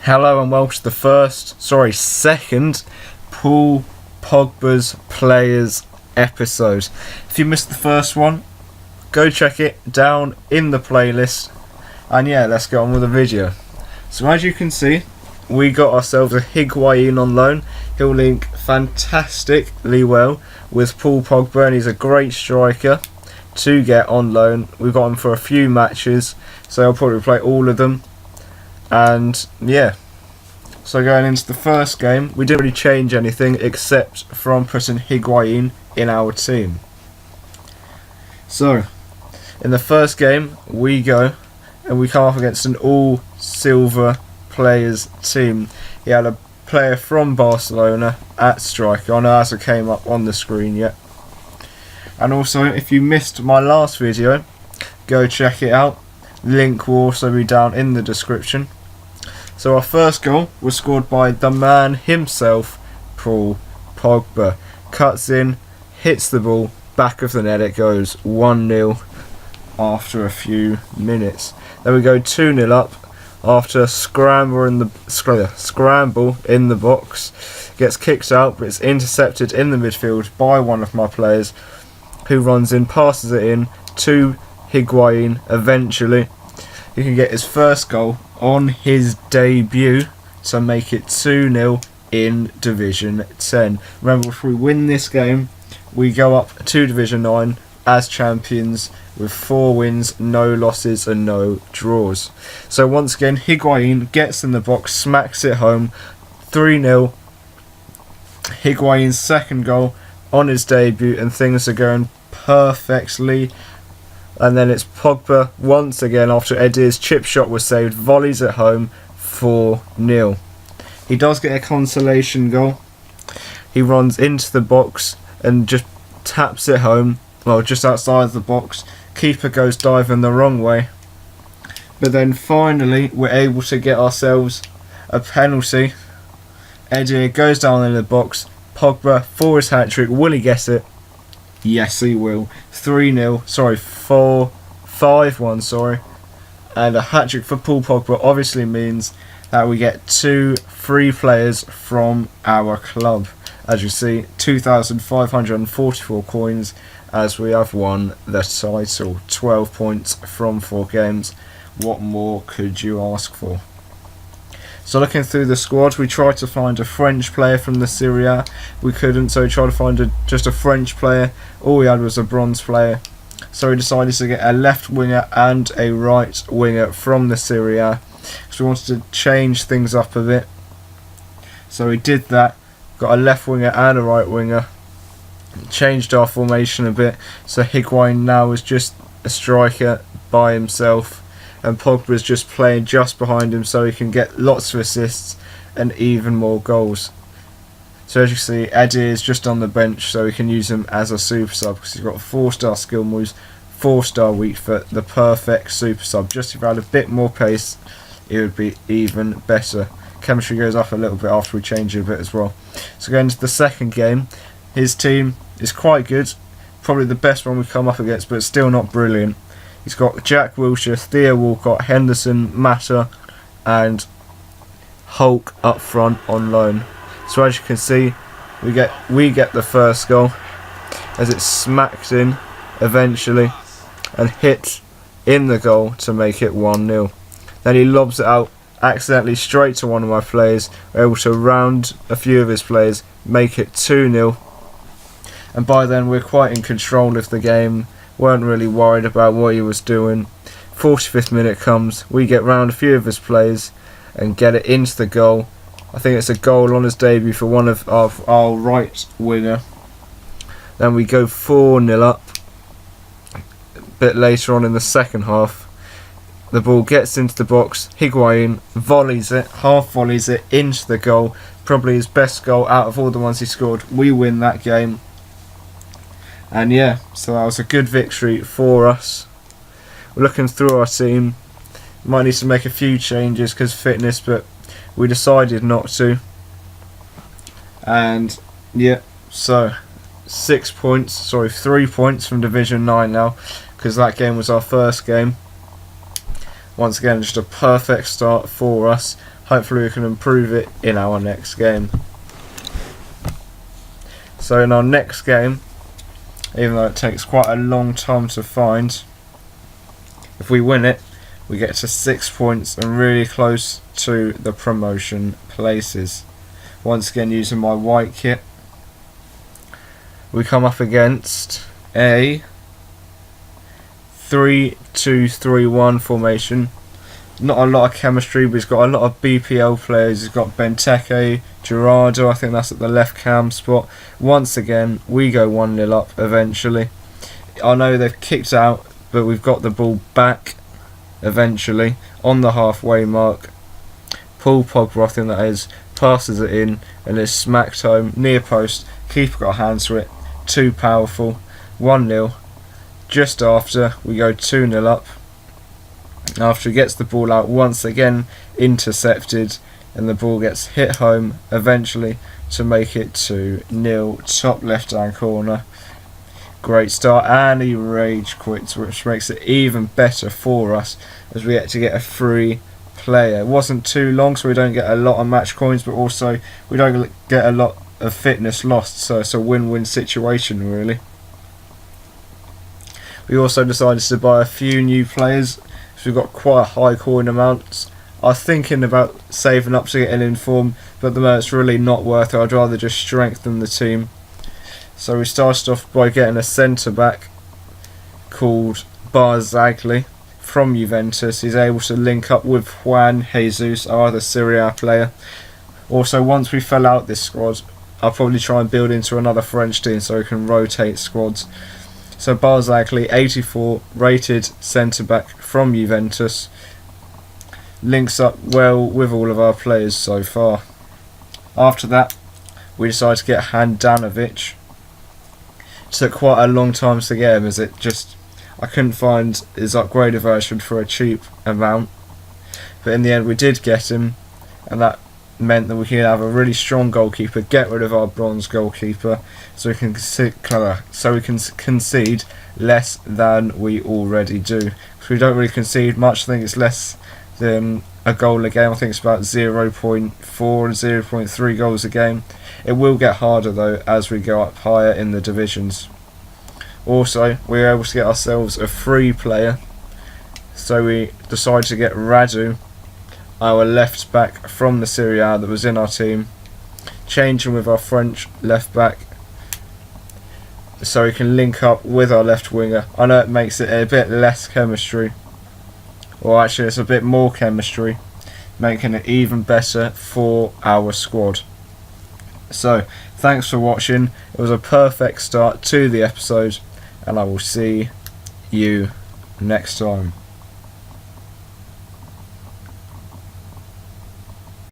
Hello and welcome to the second Paul Pogbas Players episode. If you missed the first one, go check it down in the playlist. And yeah, let's get on with the video. So as you can see, we got ourselves a Higuain on loan. He'll link fantastically well with Paul Pogba, and he's a great striker to get on loan. We've got him for a few matches, so I'll probably play all of them. And yeah, so going into the first game, we didn't really change anything except from putting Higuain in our team. So in the first game we go and we come up against an all silver players team. He had a player from Barcelona at striker. I know it hasn't came up on the screen yet. And also, if you missed my last video, go check it out. Link will also be down in the description. So our first goal was scored by the man himself, Paul Pogba. Cuts in, hits the ball, back of the net it goes, 1-0 after a few minutes. Then we go 2-0 up after a scramble in the box. Gets kicked out, but it's intercepted in the midfield by one of my players, who runs in, passes it in to Higuain. Eventually he can get his first goal on his debut to make it 2-0 in Division 10. Remember, if we win this game, we go up to Division 9 as champions with 4 wins, no losses and no draws. So once again, Higuain gets in the box, smacks it home, 3-0. Higuain's second goal on his debut, and things are going perfectly. And then it's Pogba once again, after Edir's chip shot was saved, volleys it home, 4-0. He does get a consolation goal. He runs into the box and just taps it home, well, just outside the box. Keeper goes diving the wrong way. But then finally we're able to get ourselves a penalty. Edir goes down in the box. Pogba for his hat-trick. Will he get it? Yes, he will. 5-1, sorry. And a hat-trick for Paul Pogba obviously means that we get 2 free players from our club. As you see, 2,544 coins, as we have won the title. 12 points from 4 games. What more could you ask for? So looking through the squad, we tried to find a French player from the Serie A. We couldn't, so we tried to find just a French player. All we had was a bronze player. So we decided to get a left winger and a right winger from the Serie A, because we wanted to change things up a bit. So we did that. Got a left winger and a right winger. Changed our formation a bit. So Higuain now is just a striker by himself, and Pogba is just playing just behind him, so he can get lots of assists and even more goals. So as you see, Edir is just on the bench, so we can use him as a super sub, because he's got 4-star skill moves, 4-star weak foot, the perfect super sub. Just if I had a bit more pace, it would be even better. Chemistry goes up a little bit after we change it a bit as well. So going into the second game, his team is quite good, probably the best one we've come up against, but still not brilliant. He's got Jack Wilshere, Theo Walcott, Henderson, Mata and Hulk up front on loan. So as you can see, we get the first goal as it's smacked in eventually and hit in the goal to make it 1-0. Then he lobs it out accidentally straight to one of my players. We're able to round a few of his players, make it 2-0. And by then we're quite in control of the game. Weren't really worried about what he was doing. 45th minute comes, we get round a few of his players and get it into the goal. I think it's a goal on his debut for one of our right winger. Then we go 4-0 up. A bit later on in the second half, the ball gets into the box. Higuain volleys it, half volleys it into the goal. Probably his best goal out of all the ones he scored. We win that game. And yeah, so that was a good victory for us. We're looking through our team. Might need to make a few changes because of fitness, but we decided not to. And yeah, so 3 points from Division 9 now, because that game was our first game. Once again, just a perfect start for us. Hopefully we can improve it in our next game. So in our next game, even though it takes quite a long time to find, if we win it, we get to 6 points and really close to the promotion places. Once again, using my white kit, we come up against a 3-2-3-1 formation. Not a lot of chemistry, but he's got a lot of BPL players. He's got Benteke, Gerardo, I think that's at the left cam spot. Once again, we go 1-0 up eventually. I know they've kicked out, but we've got the ball back eventually on the halfway mark. Pogbas, I think that is, passes it in and is smacked home near post. Keeper got hands to it. Too powerful. 1-0. Just after we go 2-0 up. After he gets the ball out, once again intercepted, and the ball gets hit home eventually to make it 2-0. Top left hand corner. Great start, and he rage quits, which makes it even better for us as we get to get a free player. It wasn't too long, so we don't get a lot of match coins, but also we don't get a lot of fitness lost, so it's a win-win situation really. We also decided to buy a few new players, so we've got quite a high coin amount. I was thinking about saving up to getting in form, but at the moment it's really not worth it. I'd rather just strengthen the team. So we started off by getting a centre back called Barzagli from Juventus. He's able to link up with Juan Jesus, our other Serie A player. Also, once we fill out this squad, I'll probably try and build into another French team so we can rotate squads. So Barzagli, 84, rated centre-back from Juventus. Links up well with all of our players so far. After that, we decided to get Handanovic. Took quite a long time to get him, as I couldn't find his upgraded version for a cheap amount. But in the end we did get him, and that meant that we can have a really strong goalkeeper, get rid of our bronze goalkeeper, so we can concede less than we already do. Because we don't really concede much. I think it's less than a goal a game. I think it's about 0.4 and 0.3 goals a game. It will get harder though as we go up higher in the divisions. Also, we were able to get ourselves a free player, so we decided to get Radu, our left back from the Serie A that was in our team, change him with our French left back so he can link up with our left winger. I know it makes it a bit less chemistry, or actually it's a bit more chemistry, making it even better for our squad. So thanks for watching. It was a perfect start to the episode, and I will see you next time.